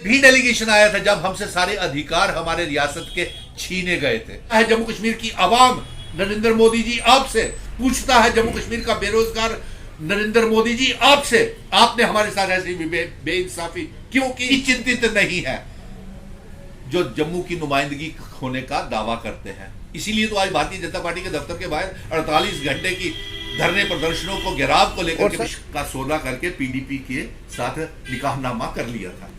भी डेलीगेशन आया था जब हमसे सारे अधिकार हमारे रियासत के छीने गए थे। जम्मू कश्मीर की आवाम नरेंद्र मोदी जी आपसे पूछता है, जम्मू कश्मीर का बेरोजगार नरेंद्र मोदी जी आपसे, आपने हमारे साथ ऐसी बेइंसाफी क्यों की? चिंतित नहीं है जो जम्मू की नुमाइंदगी होने का दावा करते हैं। इसीलिए तो आज भारतीय जनता पार्टी के दफ्तर के बाहर 48 घंटे की धरने प्रदर्शनों को घेराव को लेकर के का सोना करके पीडीपी के साथ निकाहनामा कर लिया था।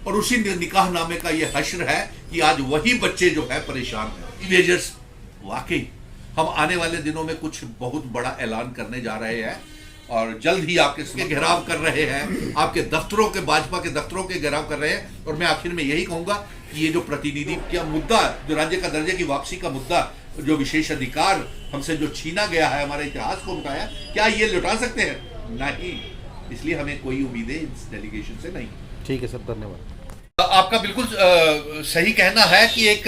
और उसी निकाहनामे का ये हश्र है कि आज वही बच्चे जो है परेशान हैं। वाकई हम आने वाले दिनों में कुछ बहुत बड़ा ऐलान करने जा रहे हैं और जल्द ही आपके घेराव कर रहे हैं, आपके दफ्तरों के, भाजपा के दफ्तरों के घेराव कर रहे हैं। और मैं आखिर में यही कहूंगा कि ये जो प्रतिनिधि का मुद्दा, जो राज्य का दर्जे की वापसी का मुद्दा, जो विशेष अधिकार हमसे जो छीना गया है, हमारे इतिहास को बताया, क्या ये लौटा सकते हैं? नहीं। इसलिए हमें कोई उम्मीदें इस डेलीगेशन से नहीं। ठीक है सर, धन्यवाद। आपका बिल्कुल सही कहना है कि एक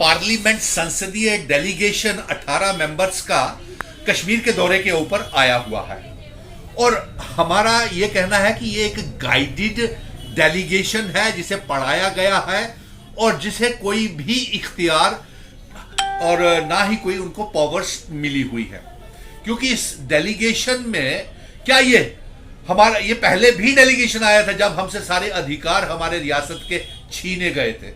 पार्लियामेंट संसदीय डेलीगेशन 18 मेंबर्स का कश्मीर के दौरे के ऊपर आया हुआ है और हमारा ये कहना है कि ये एक गाइडेड डेलीगेशन है जिसे पढ़ाया गया है और जिसे कोई भी इख्तियार और ना ही कोई उनको पावर्स मिली हुई है। क्योंकि इस डेलीगेशन में क्या हमारा ये पहले भी डेलीगेशन आया था जब हमसे सारे अधिकार हमारे रियासत के छीने गए थे,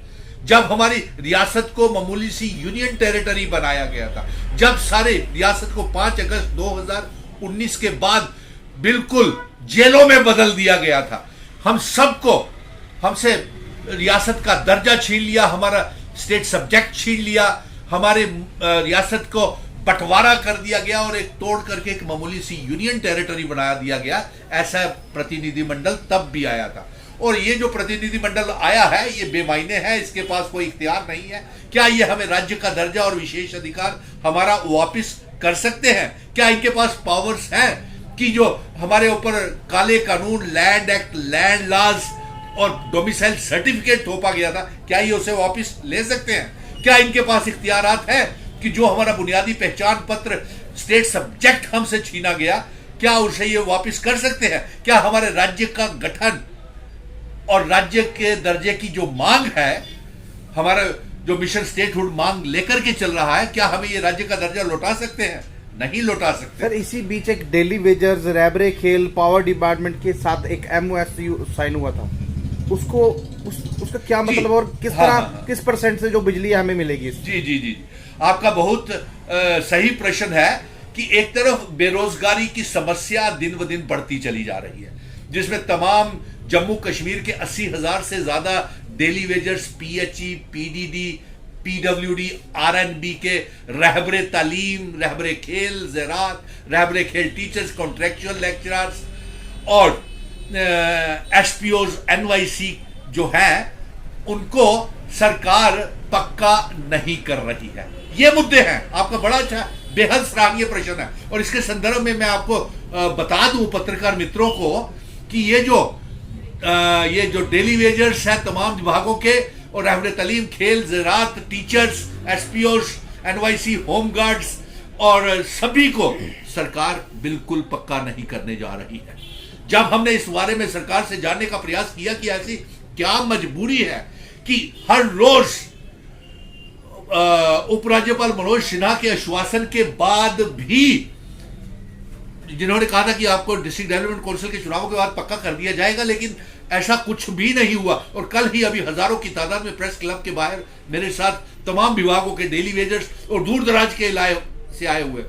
जब हमारी रियासत को मामूली सी यूनियन टेरिटरी बनाया गया था, जब सारे रियासत को 5 अगस्त 2019 के बाद बिल्कुल जेलों में बदल दिया गया था। हम सबको हमसे रियासत का दर्जा छीन लिया, हमारा स्टेट सब्जेक्ट छीन लिया, हमारे रियासत को बंटवारा कर दिया गया और एक तोड़ करके एक मामूली सी यूनियन टेरिटरी बना दिया गया। ऐसा प्रतिनिधिमंडल तब भी आया था और ये जो प्रतिनिधिमंडल आया है ये बेमायने है, इसके पास कोई इख्तियार नहीं है। क्या ये हमें राज्य का दर्जा और विशेष अधिकार हमारा वापस कर सकते हैं? क्या इनके पास पावर्स हैं कि जो हमारे ऊपर काले कानून, लैंड एक्ट, लैंड लॉज और डोमिसाइल सर्टिफिकेट थोपा गया था, क्या ये उसे वापस ले सकते हैं? क्या इनके पास इख्तियारात है कि जो हमारा बुनियादी पहचान पत्र, स्टेट सब्जेक्ट हमसे छीना गया, क्या उसे ये वापस कर सकते हैं? क्या हमारे राज्य का गठन और राज्य के दर्जे की जो मांग है, हमारा जो मिशन स्टेटहुड मांग लेकर के चल रहा है, क्या हमें ये राज्य का दर्जा लौटा सकते हैं? नहीं लौटा सकते। सर, इसी बीच एक डेली वेजर्स, रैबरे खेल, पावर डिपार्टमेंट के साथ एक MOU साइन हुआ था, उसका क्या मतलब और किस तरह किस परसेंट से जो बिजली हमें मिलेगी? जी, आपका बहुत सही प्रश्न है कि एक तरफ बेरोजगारी की समस्या दिन ब दिन बढ़ती चली जा रही है, जिसमें तमाम जम्मू कश्मीर के 80,000 से ज्यादा daily wagers, PHE, PDD, PWD, RNB के रहबरे तालीम, रहबरे खेल, ज़राअत, रहबरे खेल टीचर्स, कॉन्ट्रेक्चुअल लेक्चरर्स और SPOs, NYC जो है, उनको सरकार पक्का नहीं कर रही है। ये मुद्दे हैं। आपका बड़ा अच्छा, बेहद सराहनीय प्रश्न है और इसके संदर्भ में मैं आपको बता दूं पत्रकार मित्रों को कि ये जो डेली वेजर्स हैं तमाम विभागों के और रहबरे तालीम, खेल, ज़राअत, teachers, SPOs, NYC, home guards और सभी को सरकार बिल्कुल पक्का नहीं करने जा रही है। जब हमने इस बारे में सरकार से जानने का प्रयास किया कि ऐसी क्या मजबूरी है कि हर रोज उपराज्यपाल मनोज सिन्हा के आश्वासन के बाद भी, जिन्होंने कहा था कि आपको डिस्ट्रिक्ट डेवलपमेंट काउंसिल के चुनावों के बाद पक्का कर दिया जाएगा, लेकिन ऐसा कुछ भी नहीं हुआ। और कल ही अभी हजारों की तादाद में प्रेस क्लब के बाहर मेरे साथ तमाम विभागों के डेली वेजर्स और दूर दराज के इलाके से आए हुए,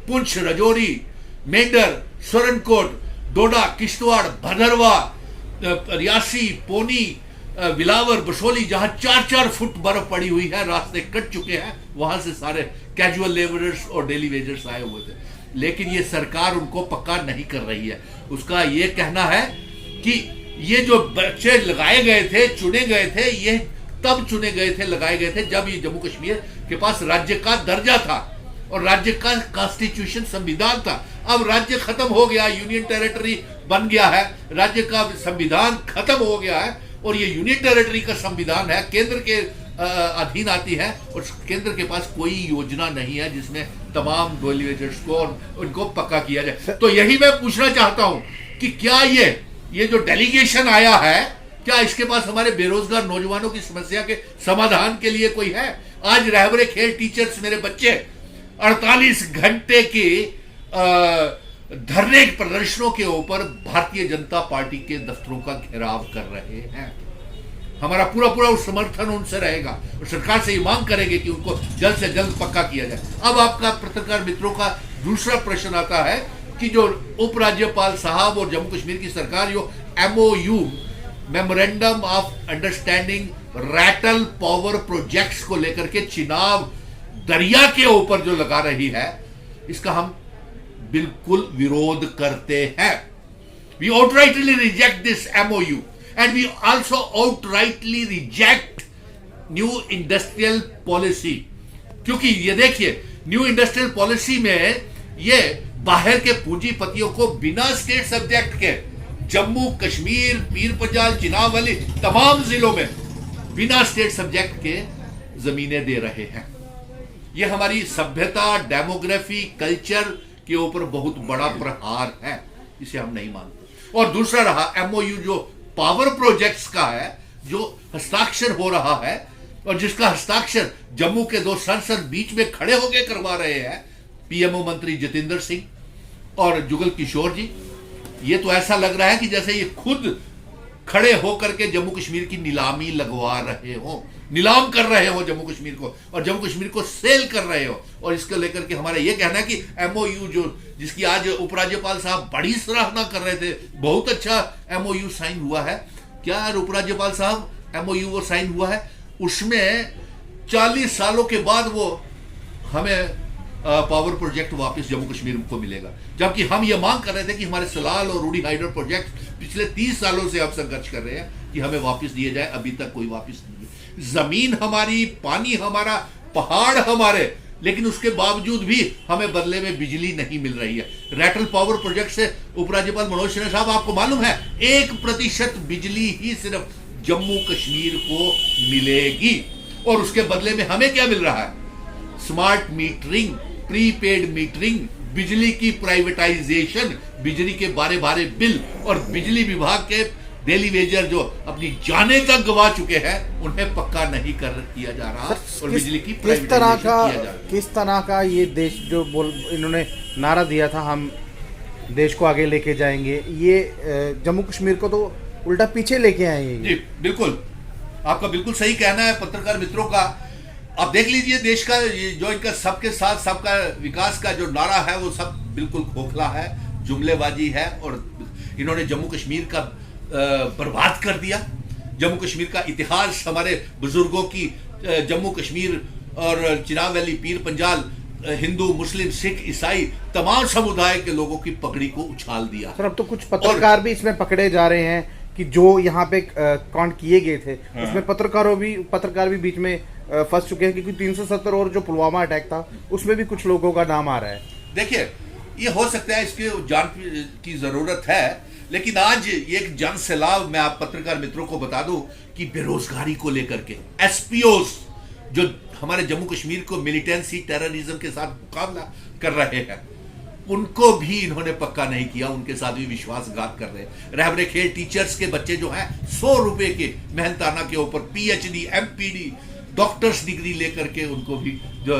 पुंछ, राजौरी, मेंढर, स्वरनकोट, डोडा, किश्तवाड़, भदरवा, रियासी, पोनी, बिलावर, बसोली, जहां 4-4 फुट बर्फ पड़ी हुई है, रास्ते कट चुके हैं, वहां से सारे कैजुअल लेबरर्स और डेली वेजर्स आए हुए थे। लेकिन ये सरकार उनको पक्का नहीं कर रही है। उसका ये कहना है कि ये जो बच्चे लगाए गए थे, चुने गए थे, ये तब चुने गए थे, लगाए गए थे जब ये जम्मू कश्मीर के पास राज्य का दर्जा था और राज्य का कॉन्स्टिट्यूशन, संविधान था। अब राज्य खत्म हो गया, यूनियन टेरिटरी बन गया है, राज्य का संविधान खत्म हो गया है और ये यूनियन टेरिटरी का संविधान है, केंद्र के अधीन आती है और केंद्र के पास कोई योजना नहीं है जिसमें तमाम डेली वेजर्स को और उनको पक्का किया जाए। तो यही मैं पूछना चाहता हूं कि क्या ये जो डेलीगेशन आया है क्या इसके पास हमारे बेरोजगार नौजवानों की समस्या के समाधान के लिए कोई है? आज रहबरे खेल टीचर्स मेरे बच्चे 48 घंटे की धरने प्रदर्शनों के ऊपर भारतीय जनता पार्टी के दफ्तरों का घेराव कर रहे हैं। हमारा पूरा पूरा समर्थन उनसे रहेगा और सरकार से ये मांग करेंगे कि उनको जल्द से जल्द पक्का किया जाए। अब आपका पत्रकार मित्रों का दूसरा प्रश्न आता है कि जो उपराज्यपाल साहब और जम्मू कश्मीर की सरकार जो MOU memorandum of understanding Ratle power projects को लेकर के चिनाब दरिया के ऊपर जो लगा रही है, इसका हम बिल्कुल विरोध करते हैं। We outrightly reject this MOU and we also outrightly reject new industrial policy. क्योंकि ये देखिए, न्यू इंडस्ट्रियल पॉलिसी में ये बाहर के पूंजीपतियों को बिना स्टेट सब्जेक्ट के जम्मू कश्मीर, पीर पंजाल, चिनाब वाली तमाम जिलों में बिना स्टेट सब्जेक्ट के जमीनें दे रहे हैं। ये हमारी सभ्यता, डेमोग्राफी, कल्चर के ऊपर बहुत बड़ा प्रहार है, इसे हम नहीं मानते। और दूसरा रहा MOU जो पावर प्रोजेक्ट्स का है, जो हस्ताक्षर हो रहा है और जिसका हस्ताक्षर जम्मू के दो सांसद बीच में खड़े होकर करवा रहे हैं, PMO मंत्री जितेंद्र सिंह और जुगल किशोर जी। ये तो ऐसा लग रहा है कि जैसे ये खुद खड़े होकर के जम्मू कश्मीर की नीलामी लगवा रहे हो, नीलाम कर रहे हो जम्मू कश्मीर को, और जम्मू कश्मीर को सेल कर रहे हो। और इसको लेकर के हमारा ये कहना है कि MOU जो जिसकी आज उपराज्यपाल साहब बड़ी सराहना कर रहे थे, बहुत अच्छा MOU साइन हुआ है। क्या यार उपराज्यपाल साहब, MOU वो साइन हुआ है, उसमें 40 सालों के बाद वो हमें पावर प्रोजेक्ट वापस जम्मू कश्मीर को मिलेगा। जबकि हम ये मांग कर रहे थे कि हमारे सलाल और रूडी हाइडर प्रोजेक्ट पिछले 30 सालों से अब संघर्ष कर रहे हैं कि हमें वापस दिए जाए, अभी तक कोई वापस नहीं है। जमीन हमारी, पानी हमारा, पहाड़ हमारे, लेकिन उसके बावजूद भी हमें बदले में बिजली नहीं मिल रही है। रैटल पावर प्रोजेक्ट से उपराज्यपाल मनोज सिन्हा साहब, आपको मालूम है 1% बिजली ही सिर्फ जम्मू कश्मीर को मिलेगी, और उसके बदले में हमें क्या मिल रहा है? स्मार्ट मीटरिंग, प्रीपेड मीटरिंग, बिजली की प्राइवेटाइजेशन, बिजली के बारे बारे बिल, और बिजली विभाग के डेली वेजर जो अपनी जाने का गवा चुके हैं, उन्हें पक्का नहीं किया जा रहा। और बिजली की किस तरह का ये देश जो इन्होंने नारा दिया था, हम देश को आगे लेके जाएंगे, ये जम्मू कश्मीर को तो उल्टा पीछे लेके आए हैं। जी बिल्कुल, आपका बिल्कुल सही कहना है पत्रकार मित्रों का। आप देख लीजिए देश का जो इनका सबके साथ सबका विकास का जो नारा है, वो सब बिल्कुल खोखला है, जुमलेबाजी है, और इन्होंने जम्मू कश्मीर का बर्बाद कर दिया। जम्मू कश्मीर का इतिहास, हमारे बुजुर्गों की जम्मू कश्मीर और चिनाब वैली, पीर पंजाल, हिंदू, मुस्लिम, सिख, ईसाई तमाम समुदाय के लोगों की पगड़ी को उछाल दिया। सर अब तो कुछ पत्रकार भी इसमें पकड़े जा रहे हैं कि जो यहाँ पे कांड किए गए थे, उसमें पत्रकार भी बीच में फंस चुके हैं, क्योंकि 370 और जो पुलवामा अटैक था उसमें भी कुछ लोगों का नाम आ रहा है। देखिए, ये हो सकता है इसके जान की जरूरत है, लेकिन आज ये एक जन सैलाब, मैं आप पत्रकार मित्रों को बता दूं कि बेरोजगारी को लेकर के SPOs जो हमारे जम्मू कश्मीर को मिलिटेंसी, टेररिज्म के साथ मुकाबला कर रहे हैं, उनको भी इन्होंने पक्का नहीं किया, उनके साथ भी विश्वासघात कर रहे हैं। रहबरे खेल टीचर्स के बच्चे जो हैं 100 रुपए के मेहनताना के ऊपर PhD, MPD, डॉक्टर्स डिग्री लेकर के उनको भी जो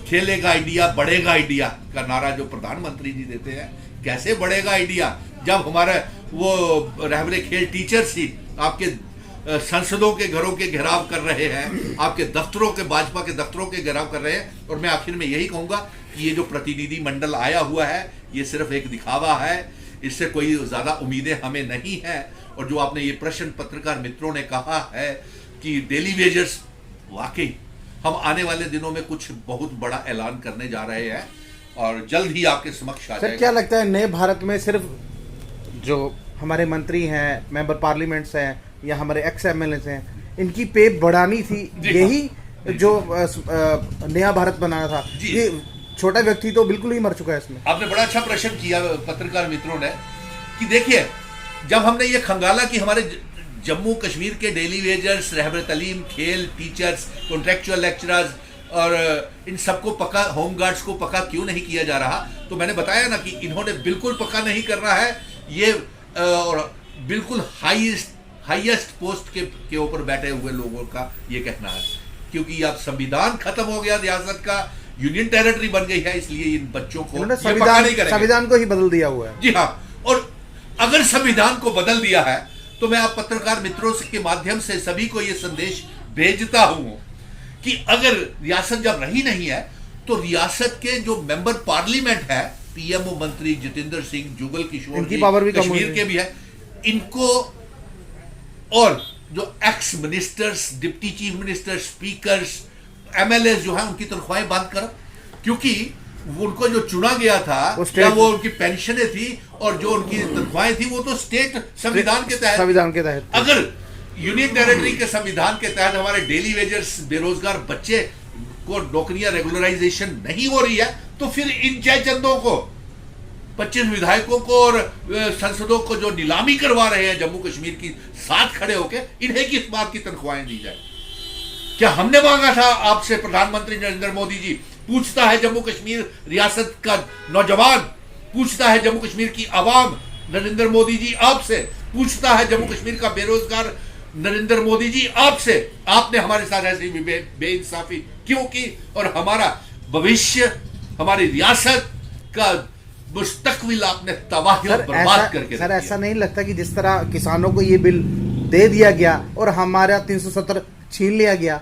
खेलेगा इंडिया, बढ़ेगा इंडिया का नारा जो प्रधानमंत्री जी देते हैं, कैसे बढ़ेगा इंडिया जब हमारे वो रहबरे खेल टीचर्स ही आपके संसदों के घरों के घेराव कर रहे हैं, आपके दफ्तरों के, भाजपा के दफ्तरों के घेराव कर रहे हैं। और मैं आखिर में यही कहूंगा कि ये जो प्रतिनिधि मंडल आया हुआ है, ये सिर्फ एक दिखावा है, इससे कोई ज्यादा उम्मीदें हमें नहीं है। और जो आपने ये प्रश्न पत्रकार मित्रों ने कहा है कि डेली वेजर्स, वाकई हम आने वाले दिनों में कुछ बहुत बड़ा ऐलान करने जा रहे हैं और जल्द ही आपके समक्ष आ जाएगा। सर क्या लगता है, नए भारत में सिर्फ जो हमारे मंत्री हैं, मेंबर पार्लियामेंट्स हैं, या हमारे XMLAs हैं, इनकी पे बढ़ानी थी, यही जो नया भारत बनाना था? ये छोटा व्यक्ति तो बिल्कुल ही मर चुका है इसमें। आपने बड़ा अच्छा प्रश्न किया पत्रकार मित्रों ने कि देखिए, जब हमने ये खंगाला कि हमारे जम्मू कश्मीर के डेली वेजर्स, रहबर तलीम, खेल टीचर्स, कॉन्ट्रेक्चुअल लेक्चरर्स और इन सबको पक्का, होम गार्ड्स को पक्का क्यों नहीं किया जा रहा, तो मैंने बताया ना कि इन्होंने बिल्कुल पक्का नहीं करना है ये, और बिल्कुल हाई हाईएस्ट पोस्ट के ऊपर बैठे हुए लोगों का ये कहना है, क्योंकि अब संविधान खत्म हो गया, रियासत का यूनियन टेरिटरी बन गई है, इसलिए इन बच्चों को संविधान को ही बदल दिया हुआ है। जी हाँ, और अगर संविधान को बदल दिया है तो मैं आप पत्रकार मित्रों के माध्यम से सभी को यह संदेश भेजता हूं कि अगर रियासत जब रही नहीं है तो रियासत के जो मेंबर पार्लियामेंट है, पीएमओ मंत्री जितेंद्र सिंह, जुगल किशोर, इनकी पावर भी कश्मीर के भी है, इनको और जो x ministers, deputy chief minister, speakers, MLA जो है उनकी तनख्वाहें बंद करो, क्योंकि उनको जो चुना गया था वो उनकी पेंशनें थी और जो उनकी तनख्वाहें थी वो तो स्टेट संविधान के तहत अगर यूनियन टेरिटरी के संविधान के तहत हमारे डेली वेजर्स, बेरोजगार बच्चे को नौकरियां रेगुलराइजेशन नहीं हो रही है, तो फिर इन जय चंदों को, 25 विधायकों को और सांसदों को जो नीलामी करवा रहे हैं जम्मू कश्मीर की साथ खड़े होकर, इन्हें किस बात की तनख्वाहें दी जाए? क्या हमने मांगा था आपसे? प्रधानमंत्री नरेंद्र मोदी जी पूछता है जम्मू कश्मीर रियासत का नौजवान, पूछता है जम्मू कश्मीर की आवाम, नरेंद्र मोदी जी आपसे पूछता है जम्मू कश्मीर का बेरोजगार, नरेंद्र मोदी जी आपसे, आपने हमारे साथ ऐसी बेइंसाफी क्यों की? और हमारा भविष्य, हमारी रियासत का मुस्तकबिल आपने तबाह और बर्बाद करके सर, ऐसा नहीं लगता कि जिस तरह किसानों को ये बिल दे दिया गया और हमारा 370 छीन लिया गया,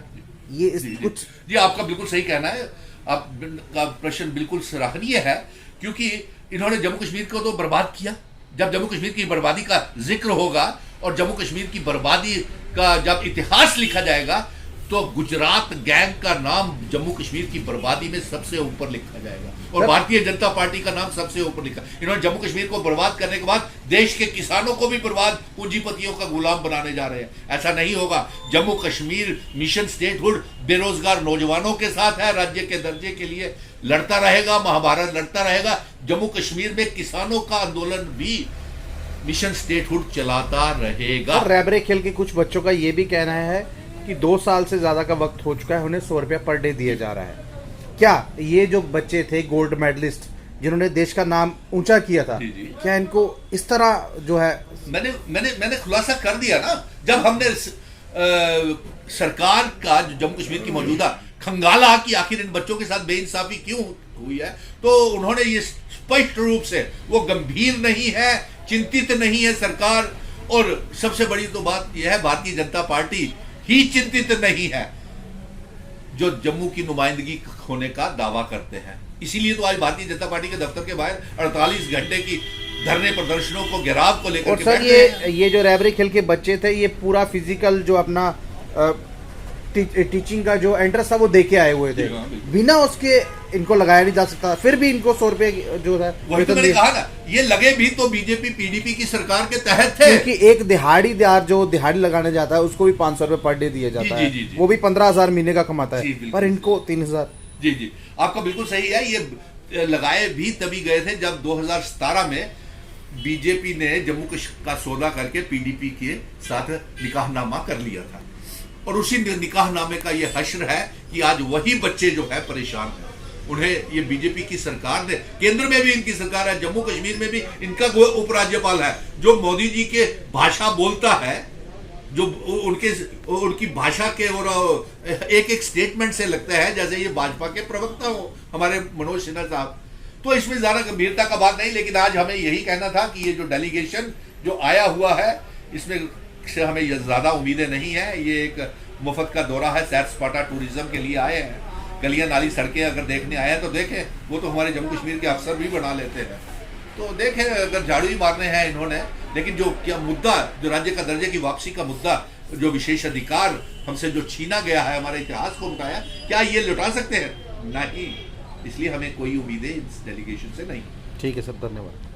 ये कुछ? जी आपका बिल्कुल सही कहना है, आपका प्रश्न बिल्कुल सराहनीय है, क्योंकि इन्होंने जम्मू कश्मीर को तो बर्बाद किया। जब जम्मू कश्मीर की बर्बादी का जिक्र होगा और जम्मू कश्मीर की बर्बादी का जब इतिहास लिखा जाएगा तो गुजरात गैंग का नाम जम्मू कश्मीर की बर्बादी में सबसे ऊपर लिखा जाएगा और भारतीय जनता पार्टी का नाम सबसे ऊपर लिखा। इन्होंने जम्मू कश्मीर को बर्बाद करने के बाद देश के किसानों को भी बर्बाद, पूंजीपतियों का गुलाम बनाने जा रहे हैं। ऐसा नहीं होगा। जम्मू कश्मीर मिशन स्टेटहुड बेरोजगार नौजवानों के साथ है, राज्य के दर्जे के लिए लड़ता रहेगा, महाभारत लड़ता रहेगा। जम्मू कश्मीर में किसानों का आंदोलन भी मिशन स्टेटहुड चलाता रहेगा। रैबरे खेल के कुछ बच्चों का यह भी कहना है कि 2 साल से ज्यादा का वक्त हो चुका है, उन्हें 100 रुपया पर डे दिया जा रहा है। क्या ये जो बच्चे थे गोल्ड मेडलिस्ट जिन्होंने देश का नाम ऊंचा किया था, क्या इनको इस तरह जो है? मैंने खुलासा कर दिया ना, जब हमने सरकार का जो जम्मू कश्मीर की मौजूदा खंगाला कि आखिर इन बच्चों के साथ बेइंसाफी क्यों हुई है, तो उन्होंने ये स्पष्ट रूप से, वो गंभीर नहीं है, चिंतित नहीं है सरकार, और सबसे बड़ी तो बात यह है भारतीय जनता पार्टी ही चिंतित नहीं है जो जम्मू की नुमाइंदगी होने का दावा करते हैं। इसीलिए तो आज भारतीय जनता पार्टी के दफ्तर के बाहर 48 घंटे की धरने प्रदर्शनों को, घेराव को लेकर और सर ये जो रैबरी खेल के बच्चे थे, ये पूरा फिजिकल जो अपना टीचिंग का जो एंट्रेंस था वो दे के आए हुए थे, बिना उसके इनको लगाया नहीं जा सकता, फिर भी इनको 100 रुपए जो है, वही तो मैंने कहा ना, ये लगे भी तो बीजेपी पीडीपी की सरकार के तहत थे। क्योंकि एक दिहाड़ीदार जो दिहाड़ी लगाने जाता है उसको भी 500 रुपए पर डे दिया जाता है, वो भी 15,000 महीने का कमाता है, पर इनको 3,000। जी आपका बिल्कुल सही है। ये लगाए भी तभी गए थे जब 2017 में बीजेपी ने जम्मू का सौदा करके पीडीपी के साथ निकाहनामा कर लिया था, और उसी निकाहनामे का ये हश्र है कि आज वही बच्चे जो है परेशान हैं। उन्हें ये बीजेपी की सरकार ने, केंद्र में भी इनकी सरकार है, जम्मू कश्मीर में भी इनका उपराज्यपाल है जो मोदी जी के भाषा बोलता है, जो उनकी भाषा के और एक स्टेटमेंट से लगता है जैसे ये भाजपा के प्रवक्ता हो, हमारे मनोज सिन्हा साहब। तो इसमें ज्यादा गंभीरता का बात नहीं, लेकिन आज हमें यही कहना था कि ये जो डेलीगेशन जो आया हुआ है, इसमें से हमें ज्यादा उम्मीदें नहीं है। ये एक मुफ्त का दौरा है, सैर सपाटा टूरिज्म के लिए आए हैं, गलियां नाली सड़कें अगर देखने आए हैं तो देखें, वो तो हमारे जम्मू कश्मीर के अफसर भी बना लेते हैं, तो देखें अगर झाड़ू ही मारने हैं इन्होंने। लेकिन जो क्या मुद्दा, जो राज्य का दर्जे की वापसी का मुद्दा, जो विशेष अधिकार हमसे जो छीना गया है, हमारे इतिहास को बताया, क्या ये लौटा सकते हैं? नहीं। इसलिए हमें कोई उम्मीदें इस डेलीगेशन से नहीं। ठीक है सर, धन्यवाद।